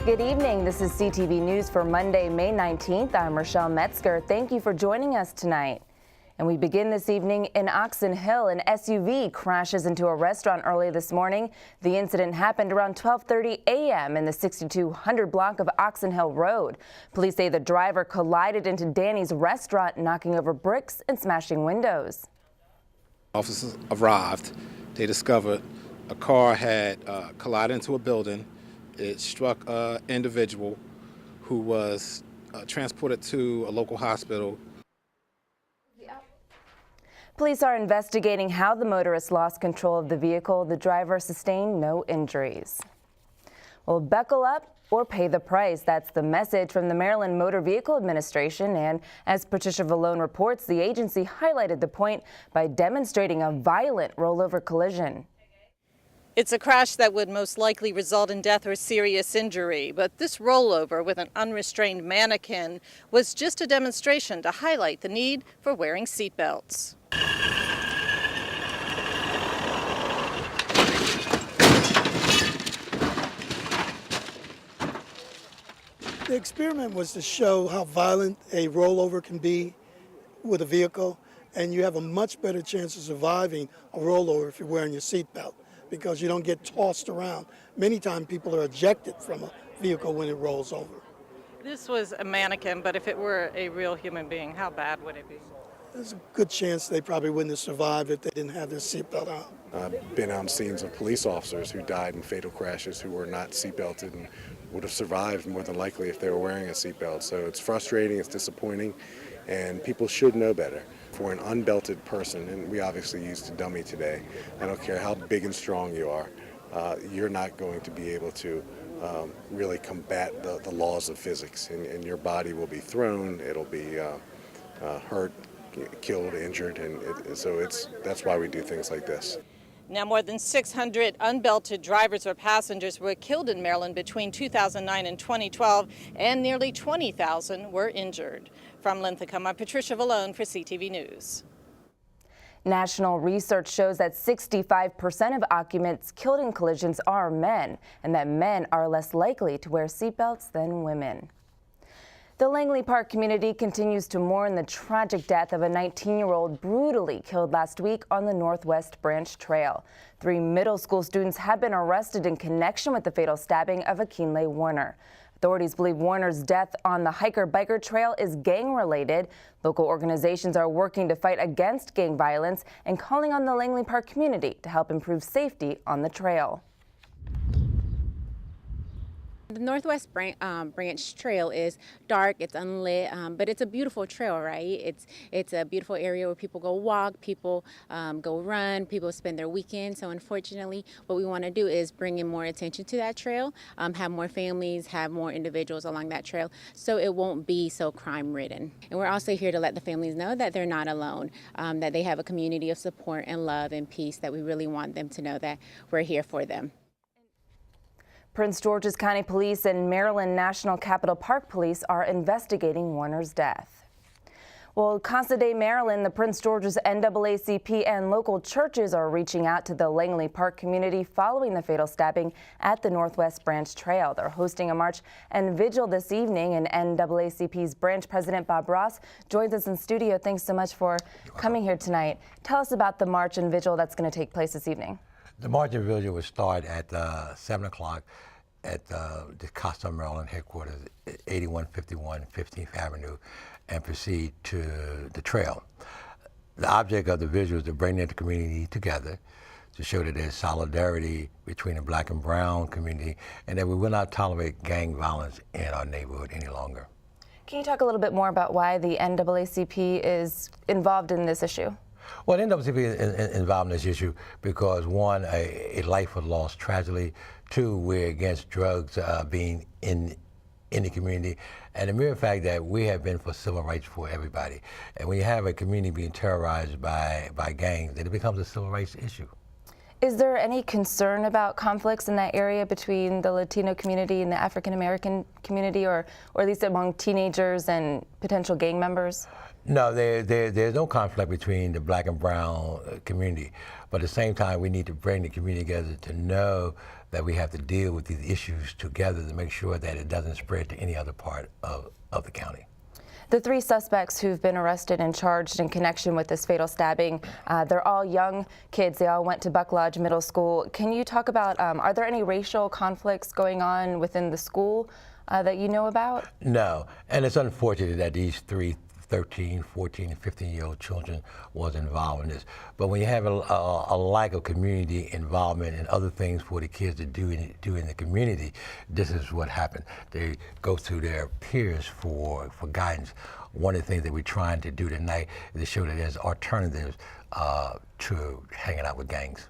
Good evening. This is CTV News for Monday, May 19th. I'm Rochelle Metzger. Thank you for joining us tonight. And we begin this evening in Oxon Hill. An SUV crashes into a restaurant early this morning. The incident happened around 12:30 a.m. in the 6200 block of Oxon Hill Road. Police say the driver collided into Danny's restaurant, knocking over bricks and smashing windows. Officers arrived. They discovered a car had collided into a building. It struck an individual who was transported to a local hospital. Police are investigating how the motorist lost control of the vehicle. The driver sustained no injuries. Well, buckle up or pay the price. That's the message from the Maryland Motor Vehicle Administration. And as Patricia Vallone reports, the agency highlighted the point by demonstrating a violent rollover collision. It's a crash that would most likely result in death or serious injury, but this rollover with an unrestrained mannequin was just a demonstration to highlight the need for wearing seatbelts. The experiment was to show how violent a rollover can be with a vehicle, and you have a much better chance of surviving a rollover if you're wearing your seatbelt, because you don't get tossed around. Many times people are ejected from a vehicle when it rolls over. This was a mannequin, but if it were a real human being, how bad would it be? There's a good chance they probably wouldn't have survived if they didn't have their seatbelt on. I've been on scenes of police officers who died in fatal crashes who were not seatbelted and would have survived more than likely if they were wearing a seatbelt. So it's frustrating, it's disappointing, and people should know better. For an unbelted person, and we obviously used a dummy today, I don't care how big and strong you are, you're not going to be able to really combat the laws of physics, and your body will be thrown, it'll be hurt, killed, injured, and so that's why we do things like this. Now, more than 600 unbelted drivers or passengers were killed in Maryland between 2009 and 2012, and nearly 20,000 were injured. From Linthicum, I'm Patricia Vallone for CTV News. National research shows that 65% of occupants killed in collisions are men, and that men are less likely to wear seatbelts than women. The Langley Park community continues to mourn the tragic death of a 19-year-old brutally killed last week on the Northwest Branch Trail. 3 middle school students have been arrested in connection with the fatal stabbing of Akinle Warner. Authorities believe Warner's death on the hiker-biker trail is gang-related. Local organizations are working to fight against gang violence and calling on the Langley Park community to help improve safety on the trail. The Northwest Branch Trail is dark, it's unlit, but it's a beautiful trail, right? It's a beautiful area where people go walk, people go run, people spend their weekend. So unfortunately, what we want to do is bring in more attention to that trail, have more families, have more individuals along that trail, so it won't be so crime-ridden. And we're also here to let the families know that they're not alone, that they have a community of support and love and peace, that we really want them to know that we're here for them. Prince George's County Police and Maryland National Capital Park Police are investigating Warner's death. Well, Casa, Maryland, the Prince George's NAACP and local churches are reaching out to the Langley Park community following the fatal stabbing at the Northwest Branch Trail. They're hosting a march and vigil this evening, and NAACP's branch president Bob Ross joins us in studio. Thanks so much for coming here tonight. Tell us about the march and vigil that's going to take place this evening. The march and vigil will start at 7 o'clock at the Casa, Maryland headquarters, 8151 15th Avenue, and proceed to the trail. The object of the vigil is to bring the community together, to show that there's solidarity between the black and brown community, and that we will not tolerate gang violence in our neighborhood any longer. Can you talk a little bit more about why the NAACP is involved in this issue? Well, the NAACP is involved in this issue because, one, a life was lost tragically. 2, we're against drugs being in the community. And the mere fact that we have been for civil rights for everybody. And when you have a community being terrorized by gangs, then it becomes a civil rights issue. Is there any concern about conflicts in that area between the Latino community and the African American community, or at least among teenagers and potential gang members? No, there's no conflict between the black and brown community. But at the same time, we need to bring the community together to know that we have to deal with these issues together to make sure that it doesn't spread to any other part of the county. The 3 suspects who've been arrested and charged in connection with this fatal stabbing, they're all young kids. They all went to Buck Lodge Middle School. Can you talk about, are there any racial conflicts going on within the school that you know about? No, and it's unfortunate that these 3 13, 14, and 15-year-old children was involved in this. But when you have a lack of community involvement and other things for the kids to do in the community, this is what happened. They go to their peers for guidance. One of the things that we're trying to do tonight is to show that there's alternatives to hanging out with gangs.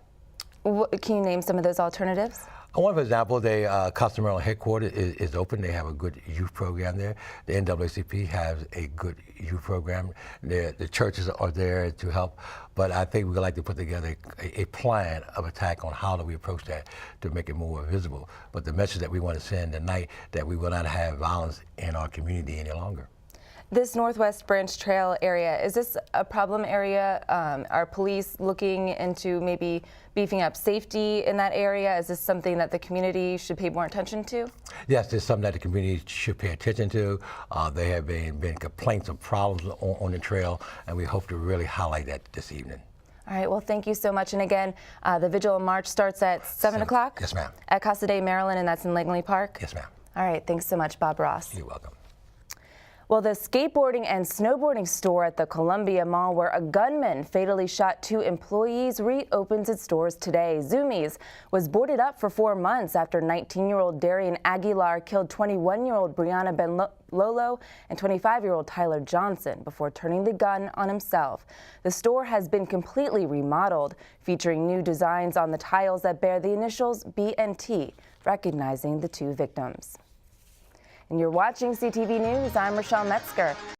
Can you name some of those alternatives? One example, the Casa headquarters is open. They have a good youth program there. The NAACP has a good youth program. The churches are there to help. But I think we'd like to put together a plan of attack on how do we approach that to make it more visible. But the message that we want to send tonight, that we will not have violence in our community any longer. This Northwest Branch Trail area, is this a problem area? Are police looking into maybe beefing up safety in that area? Is this something that the community should pay more attention to? Yes, it's something that the community should pay attention to. There have been complaints of problems on the trail, and we hope to really highlight that this evening. All right, well, thank you so much. And again, the Vigil March starts at 7 o'clock? Yes, ma'am. At Casa, Maryland, and that's in Langley Park? Yes, ma'am. All right, thanks so much, Bob Ross. You're welcome. Well, the skateboarding and snowboarding store at the Columbia Mall where a gunman fatally shot 2 employees reopens its doors today. Zoomies was boarded up for 4 months after 19-year-old Darian Aguilar killed 21-year-old Brianna Ben-Lolo and 25-year-old Tyler Johnson before turning the gun on himself. The store has been completely remodeled, featuring new designs on the tiles that bear the initials B&T, recognizing the 2 victims. And you're watching CTV News. I'm Rochelle Metzger.